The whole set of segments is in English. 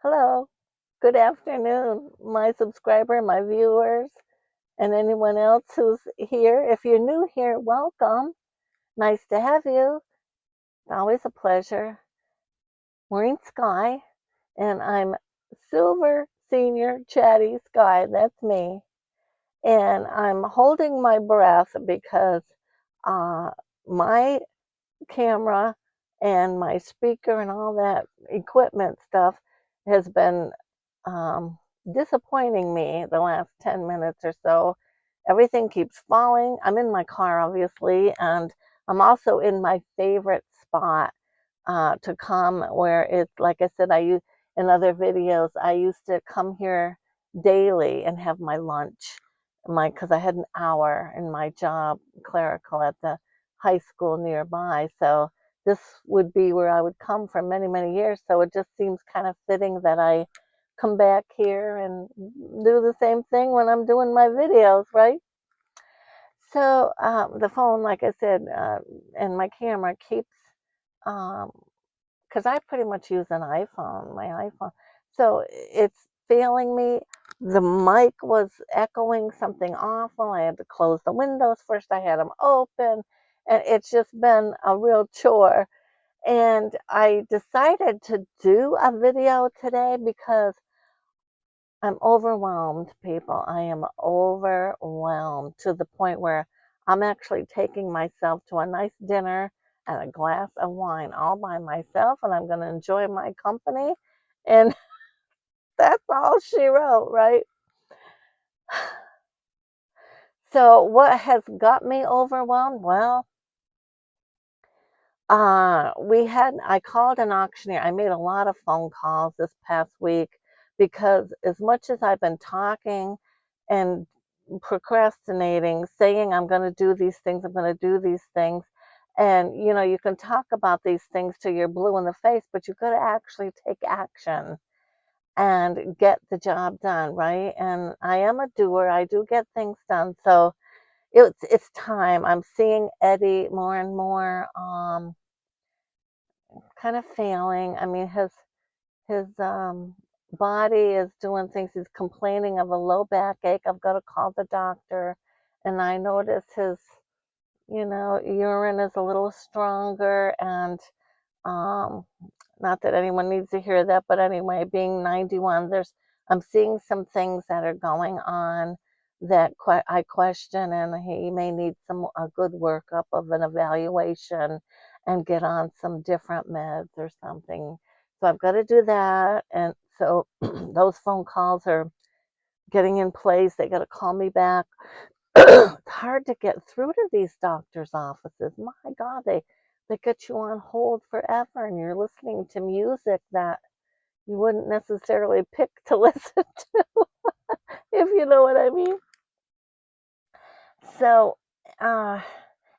Hello, good afternoon, my subscriber, my viewers, and anyone else who's here. If you're new here, welcome. Nice to have you. It's always a pleasure. Maureen Sky, and I'm Silver Senior Chatty Sky. That's me. And I'm holding my breath because uh, my camera and my speaker and all that equipment stuff has been um, disappointing me the last 10 minutes or so. Everything keeps falling. I'm in my car, obviously, and I'm also in my favorite spot to come where it's like I said, I use in other videos, I used to come here daily and have my lunch. Because I had an hour in my job, clerical at the high school nearby. So this would be where I would come for many, many years. So it just seems kind of fitting that I come back here and do the same thing when I'm doing my videos, right? So the phone, like I said, and my camera keeps, because I pretty much use an iPhone, my iPhone. So it's failing me. The mic was echoing something awful. I had to close the windows first. I had them open, and it's just been a real chore. And I decided to do a video today because I'm overwhelmed, people. I am overwhelmed to the point where I'm actually taking myself to a nice dinner and a glass of wine all by myself, and I'm going to enjoy my company. And that's all she wrote, right? So, what has got me overwhelmed? Well, I called an auctioneer. I made a lot of phone calls this past week because as much as I've been talking and procrastinating, saying I'm going to do these things, I'm going to do these things, and you can talk about these things till you're blue in the face, but you got to actually take action and get the job done, right? And I am a doer. I do get things done. So it's time. I'm seeing Eddie more and more. Kind of failing. I mean, his body is doing things. He's complaining of a low backache. I've got to call the doctor, and I notice his, urine is a little stronger, and um, not that anyone needs to hear that, but anyway, being 91, I'm seeing some things that are going on that I question, and he may need a good workup of an evaluation and get on some different meds or something. So I've got to do that, and so those phone calls are getting in place. They got to call me back. It's hard to get through to these doctors' offices. My God, they get you on hold forever, and you're listening to music that you wouldn't necessarily pick to listen to, if you know what I mean. So, uh,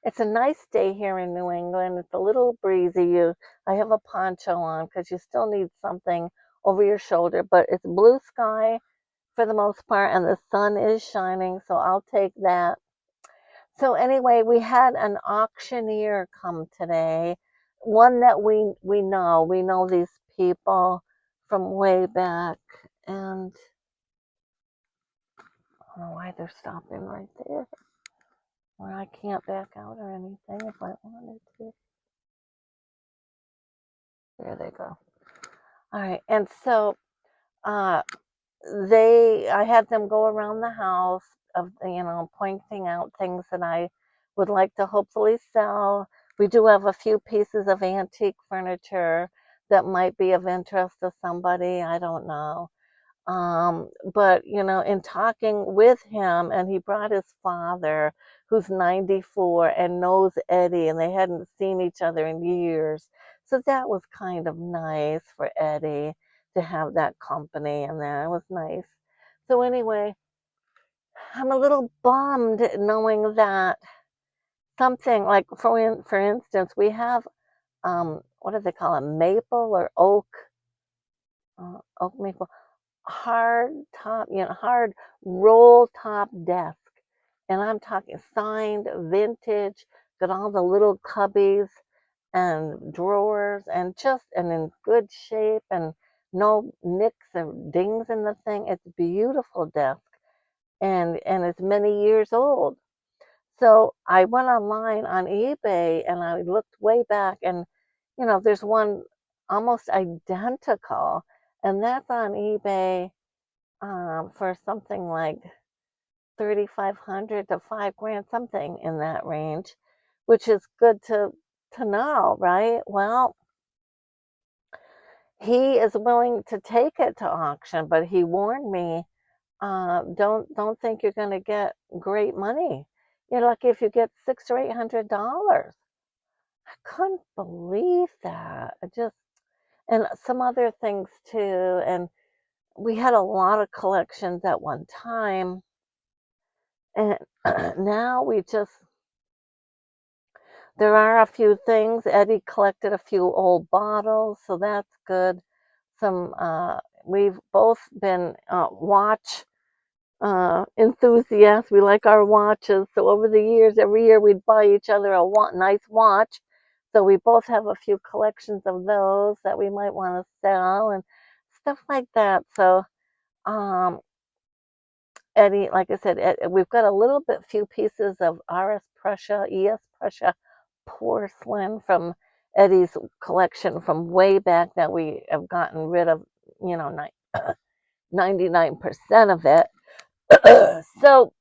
it's a nice day here in New England. It's a little breezy. I have a poncho on because you still need something over your shoulder, but it's blue sky for the most part, and the sun is shining, so I'll take that. So anyway, we had an auctioneer come today, one that we know these people from way back, and I don't know why they're stopping right there, where I can't back out or anything if I wanted to. There they go. All right, and so uh, I had them go around the house of pointing out things that I would like to hopefully sell. We do have a few pieces of antique furniture that might be of interest to somebody. I don't know. But in talking with him, and he brought his father, who's 94 and knows Eddie, and they hadn't seen each other in years. So that was kind of nice for Eddie to have that company, and that was nice. So anyway, I'm a little bummed knowing that something like, for instance, we have what do they call it, maple or oak maple, hard roll top desk. And I'm talking signed, vintage, got all the little cubbies and drawers and in good shape and no nicks or dings in the thing. It's a beautiful desk, and it's many years old. So I went online on eBay and I looked way back, and there's one almost identical, and that's on eBay for something like 3,500 to 5 grand, something in that range, which is good to know, right? Well, he is willing to take it to auction, but he warned me, don't think you're going to get great money. You're lucky if you get $600 or $800. I couldn't believe that. And some other things too. And we had a lot of collections at one time, and now there are a few things. Eddie collected a few old bottles, so that's good. Some, we've both been watch enthusiasts. We like our watches. So over the years, every year we'd buy each other a nice watch. So we both have a few collections of those that we might want to sell and stuff like that. So um, Eddie, like I said, we've got a little bit, few pieces of ES Prussia porcelain from Eddie's collection from way back that we have gotten rid of, 99% of it. So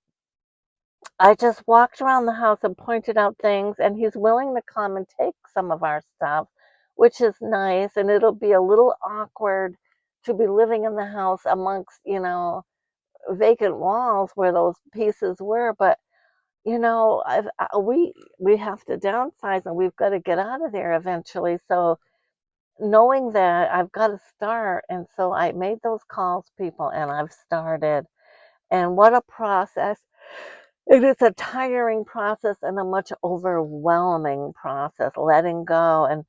I just walked around the house and pointed out things, and he's willing to come and take some of our stuff, which is nice. And it'll be a little awkward to be living in the house amongst, vacant walls where those pieces were. But we have to downsize, and we've got to get out of there eventually. So knowing that, I've got to start, and so I made those calls, people, and I've started. And what a process! It is a tiring process and a much overwhelming process, letting go.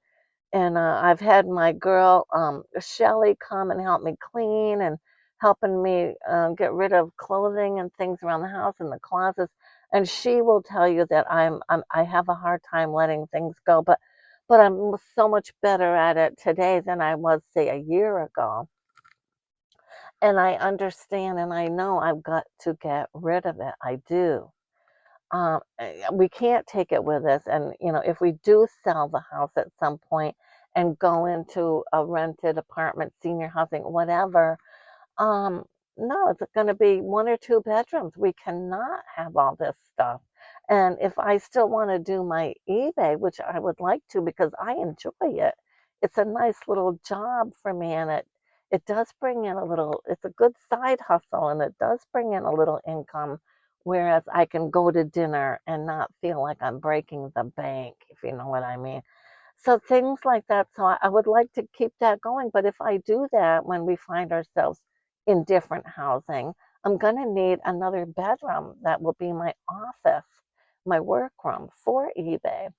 And I've had my girl, Shelly, come and help me clean and helping me get rid of clothing and things around the house in the closets. And she will tell you that I have a hard time letting things go, but I'm so much better at it today than I was, say, a year ago. And I understand, and I know I've got to get rid of it. I do. We can't take it with us. And, if we do sell the house at some point and go into a rented apartment, senior housing, whatever, um, no, it's going to be 1 or 2 bedrooms. We cannot have all this stuff. And if I still want to do my eBay, which I would like to because I enjoy it, it's a nice little job for me, and it does bring in a little, it's a good side hustle, and it does bring in a little income, whereas I can go to dinner and not feel like I'm breaking the bank, if you know what I mean. So things like that. So I would like to keep that going. But if I do that, when we find ourselves in different housing, I'm going to need another bedroom that will be my office, my workroom for eBay.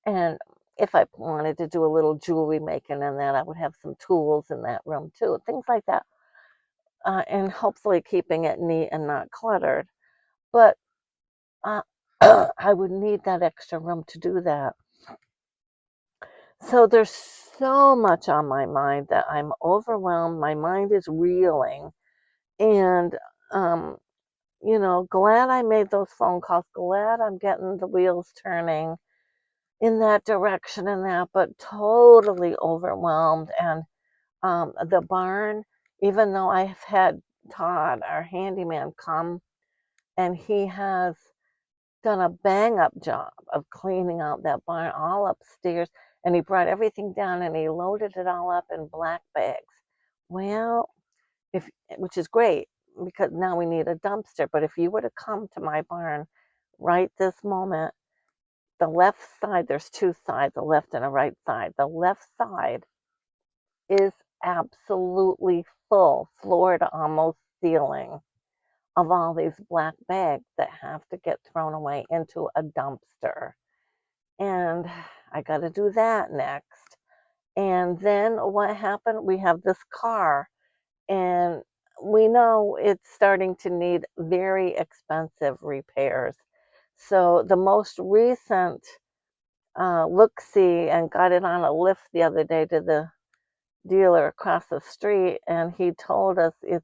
And if I wanted to do a little jewelry making in that, I would have some tools in that room too, things like that. And hopefully keeping it neat and not cluttered. But uh, I would need that extra room to do that. So there's so much on my mind that I'm overwhelmed. My mind is reeling. And, glad I made those phone calls. Glad I'm getting the wheels turning in that direction and that, but totally overwhelmed. And the barn, even though I've had Todd, our handyman, come, and he has done a bang up job of cleaning out that barn all upstairs, and he brought everything down and he loaded it all up in black bags. Well, if which is great because now we need a dumpster. But if you were to come to my barn right this moment, the left side, there's two sides, a left and a right side. The left side is absolutely full, floor to almost ceiling, of all these black bags that have to get thrown away into a dumpster. And I got to do that next. And then what happened? We have this car, and we know it's starting to need very expensive repairs. So the most recent look see, and got it on a lift the other day to the dealer across the street, and he told us it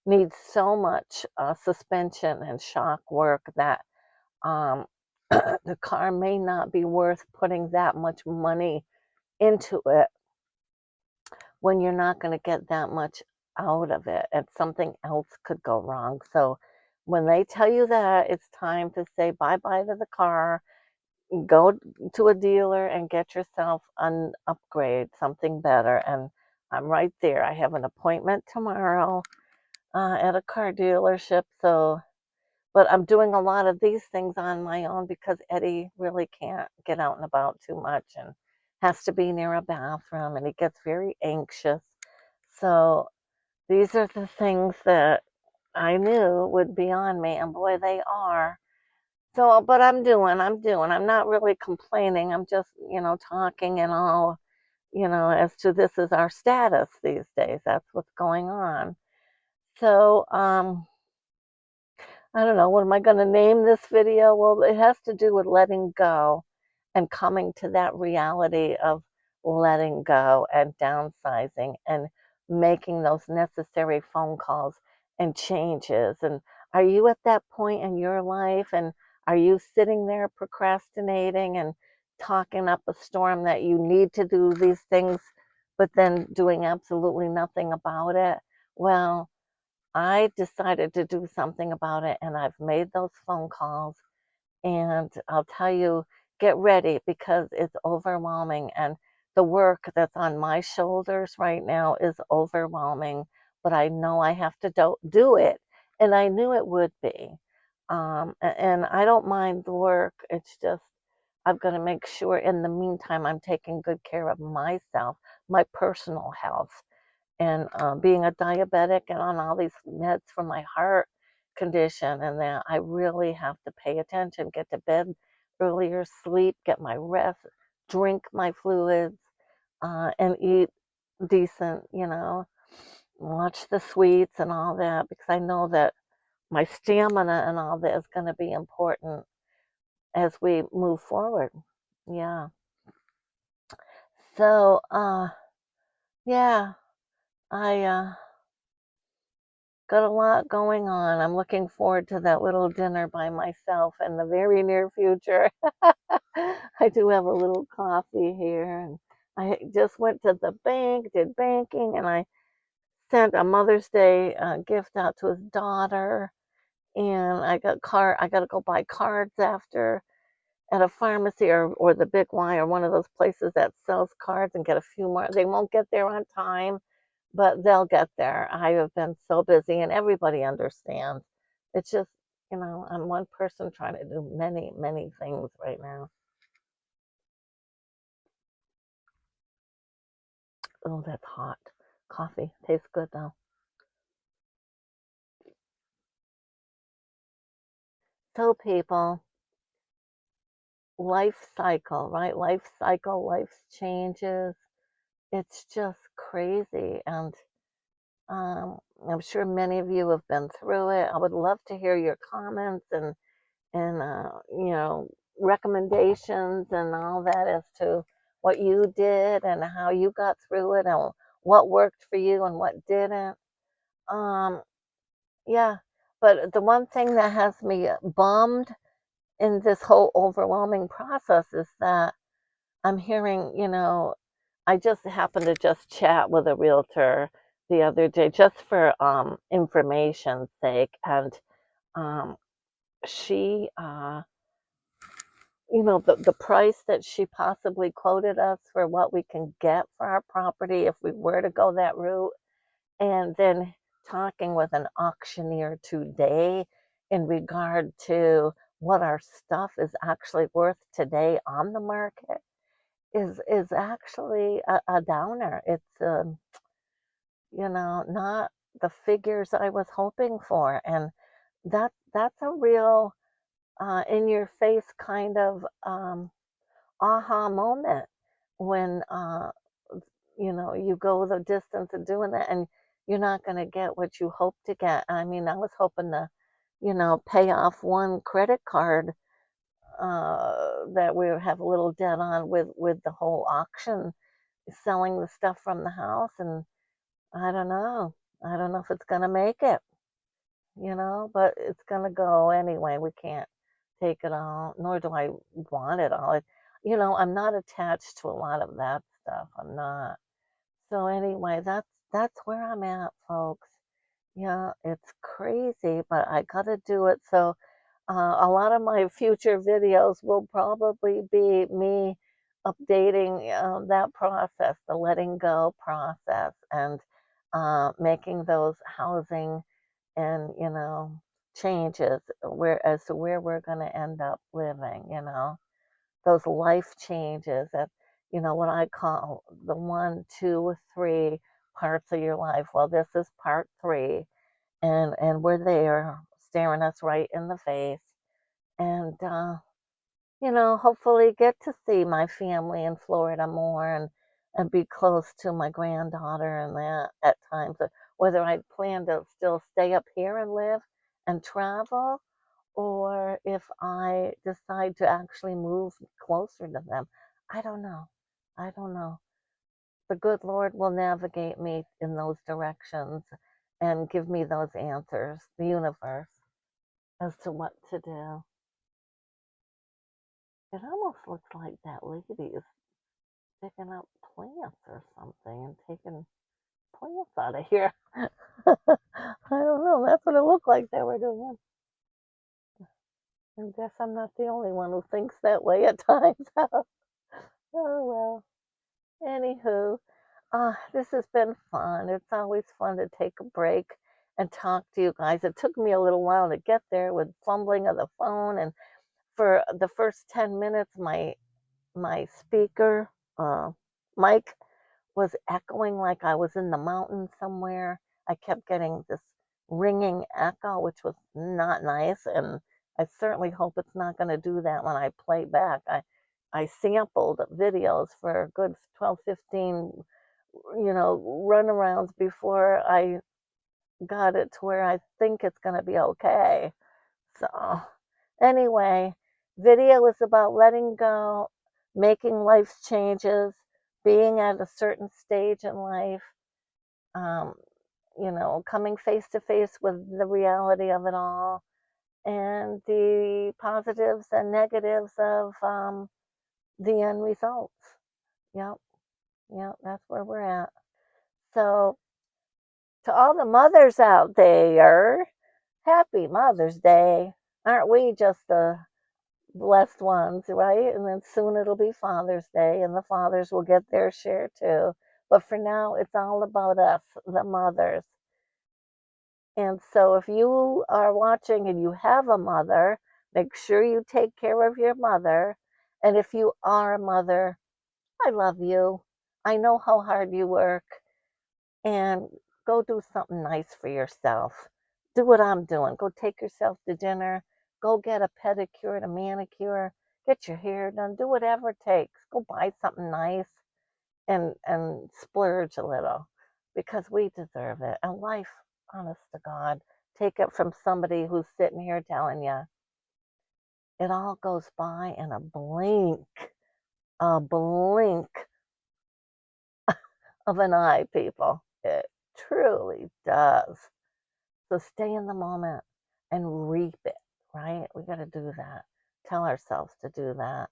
needs so much suspension and shock work that um, the car may not be worth putting that much money into it when you're not going to get that much out of it and something else could go wrong. So when they tell you that, it's time to say bye bye to the car, go to a dealer and get yourself an upgrade, something better. And I'm right there. I have an appointment tomorrow at a car dealership. So, but I'm doing a lot of these things on my own because Eddie really can't get out and about too much and has to be near a bathroom and he gets very anxious. So these are the things that I knew would be on me, and boy, they are. So, but I'm not really complaining. I'm just, talking and all, as to this is our status these days. That's what's going on. So, I don't know, what am I going to name this video? Well, it has to do with letting go and coming to that reality of letting go and downsizing and making those necessary phone calls and changes. And are you at that point in your life? And are you sitting there procrastinating and talking up a storm that you need to do these things, but then doing absolutely nothing about it? Well, I decided to do something about it and I've made those phone calls and I'll tell you, get ready because it's overwhelming and the work that's on my shoulders right now is overwhelming, but I know I have to do it and I knew it would be. And I don't mind the work. It's just I've got to make sure in the meantime I'm taking good care of myself, my personal health and being a diabetic and on all these meds for my heart condition, and that I really have to pay attention, get to bed earlier, sleep, get my rest, drink my fluids, and eat decent, watch the sweets and all that because I know that my stamina and all that is going to be important as we move forward. Yeah. So, yeah, I got a lot going on. I'm looking forward to that little dinner by myself in the very near future. I do have a little coffee here, and I just went to the bank, did banking, and I sent a Mother's Day gift out to his daughter. And I got to go buy cards after at a pharmacy or the Big Y or one of those places that sells cards and get a few more. They won't get there on time, but they'll get there. I have been so busy and everybody understands. It's just, I'm one person trying to do many, many things right now. Oh, that's hot. Coffee tastes good though. So people, life cycle, right? Life cycle, life changes. It's just crazy. And I'm sure many of you have been through it. I would love to hear your comments and recommendations and all that as to what you did and how you got through it and what worked for you and what didn't. Um, yeah, but the one thing that has me bummed in this whole overwhelming process is that I'm hearing, I just happened to just chat with a realtor the other day just for information's sake, and um, she the price that she possibly quoted us for what we can get for our property if we were to go that route, and then talking with an auctioneer today in regard to what our stuff is actually worth today on the market is actually a downer. It's not the figures I was hoping for, and that's a real in your face kind of aha moment when you go the distance of doing that and you're not going to get what you hope to get. I mean, I was hoping to pay off one credit card that we have a little debt on with the whole auction selling the stuff from the house, and I don't know. I don't know if it's going to make it, but it's going to go anyway. We can't take it all, nor do I want it all. I'm not attached to a lot of that stuff. I'm not. So anyway, that's where I'm at, folks. Yeah, it's crazy, but I gotta do it. So a lot of my future videos will probably be me updating that process, the letting go process, and making those housing and changes where as to where we're going to end up living. Those life changes that what I call the 1, 2, 3 parts of your life. Well, this is part 3, and we're there staring us right in the face, and hopefully get to see my family in Florida more, and be close to my granddaughter and that at times. Whether I plan to still stay up here and live and travel, or if I decide to actually move closer to them. I don't know. I don't know. The good Lord will navigate me in those directions and give me those answers, the universe, as to what to do. It almost looks like that lady is picking up plants or something and taking plants out of here. I don't know. That's what it looked like they were doing. I guess I'm not the only one who thinks that way at times. Oh well. Anywho, this has been fun. It's always fun to take a break and talk to you guys. It took me a little while to get there with fumbling of the phone, and for the first 10 minutes, my speaker mic was echoing like I was in the mountains somewhere. I kept getting this ringing echo, which was not nice, and I certainly hope it's not going to do that when I play back. I sampled videos for a good 12, 15, runarounds before I got it to where I think it's going to be okay. So, anyway, video is about letting go, making life's changes, being at a certain stage in life, um, coming face to face with the reality of it all, and the positives and negatives of the end results. Yep, yep, that's where we're at. So, to all the mothers out there, happy Mother's Day. Aren't we just the blessed ones, right? And then soon it'll be Father's Day, and the fathers will get their share too. But for now, it's all about us, the mothers. And so if you are watching and you have a mother, make sure you take care of your mother. And if you are a mother, I love you. I know how hard you work. And go do something nice for yourself. Do what I'm doing. Go take yourself to dinner. Go get a pedicure and a manicure. Get your hair done. Do whatever it takes. Go buy something nice and splurge a little because we deserve it. And life, honest to God, take it from somebody who's sitting here telling you it all goes by in a blink of an eye, people. It truly does. So stay in the moment and reap it, right? We got to do that. Tell ourselves to do that.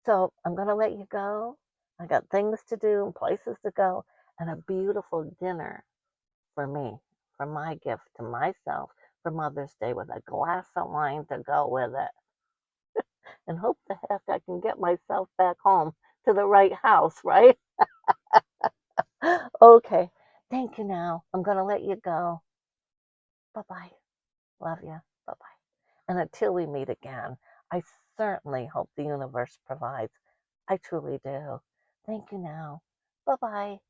So I'm going to let you go. I got things to do and places to go and a beautiful dinner for me, for my gift to myself for Mother's Day with a glass of wine to go with it. And hope the heck I can get myself back home to the right house, right? Okay. Thank you now. I'm going to let you go. Bye bye. Love you. Bye bye. And until we meet again, I certainly hope the universe provides. I truly do. Thank you now. Bye bye.